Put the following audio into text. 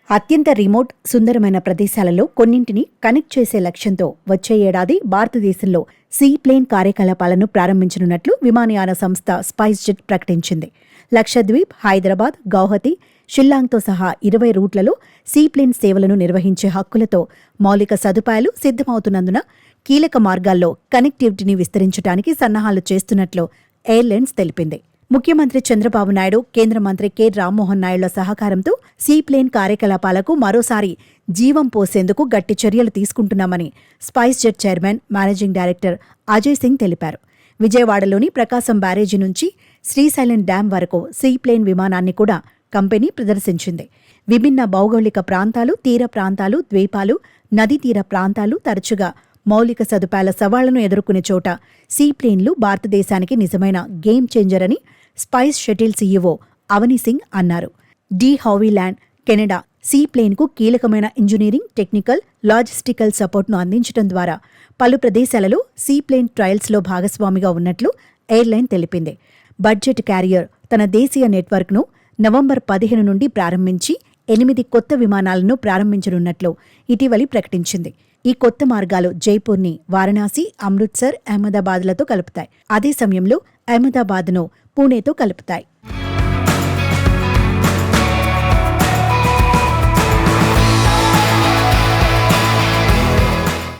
అత్యంత రిమోట్ సుందరమైన ప్రదేశాలలో కొన్నింటిని కనెక్ట్ చేసే లక్ష్యంతో వచ్చే ఏడాది భారతదేశంలో సీప్లేన్ కార్యకలాపాలను ప్రారంభించనున్నట్లు విమానయాన సంస్థ స్పైస్ జెట్ ప్రకటించింది. లక్షద్వీప్, హైదరాబాద్, గౌహతి, షిల్లాంగ్తో సహా 20 రూట్లలో సీప్లేన్ సేవలను నిర్వహించే హక్కులతో మౌలిక సదుపాయాలు సిద్ధమవుతున్నందున కీలక మార్గాల్లో కనెక్టివిటీని విస్తరించడానికి సన్నాహాలు చేస్తున్నట్లు ఎయిర్లైన్స్ తెలిపింది. ముఖ్యమంత్రి చంద్రబాబు నాయుడు, కేంద్ర మంత్రి కె. రామ్మోహన్ నాయుడుల సహకారంతో సీప్లేన్ కార్యకలాపాలకు మరోసారి జీవం పోసేందుకు గట్టి చర్యలు తీసుకుంటున్నామని spice jet chairman, managing director Ajay Singh తెలిపారు. విజయవాడలోని ప్రకాశం బ్యారేజీ నుంచి శ్రీశైలం డ్యాం వరకు సీప్లేన్ విమానాన్ని కూడా కంపెనీ ప్రదర్శించింది. విభిన్న భౌగోళిక ప్రాంతాలు, తీర ప్రాంతాలు, ద్వీపాలు, నదీ తీర ప్రాంతాలు తరచుగా మౌలిక సదుపాయాల సవాళ్లను ఎదుర్కొనే చోట సీప్లేన్లు భారతదేశానికి నిజమైన గేమ్ చేంజర్ అని స్పైస్ షటిల్ సీఈఓ అవనీ సింగ్ అన్నారు. డి హౌవీల్యాండ్, కెనడా సీప్లేన్కు కీలకమైన ఇంజనీరింగ్, టెక్నికల్, లాజిస్టికల్ సపోర్ట్ను అందించడం ద్వారా పలు ప్రదేశాలలో సీప్లేన్ ట్రయల్స్లో భాగస్వామిగా ఉన్నట్లు ఎయిర్లైన్ తెలిపింది. బడ్జెట్ క్యారియర్ తన దేశీయ నెట్వర్క్ను నవంబర్ 15 నుండి ప్రారంభించి 8 కొత్త విమానాలను ప్రారంభించనున్నట్లు ఇటీవలి ప్రకటించింది. ఈ కొత్త మార్గాలు జైపూర్ని వారణాసి, అమృత్సర్, అహ్మదాబాద్లతో కలుపుతాయి. అదే సమయంలో అహ్మదాబాద్ను పూణేతో కలుపుతాయి.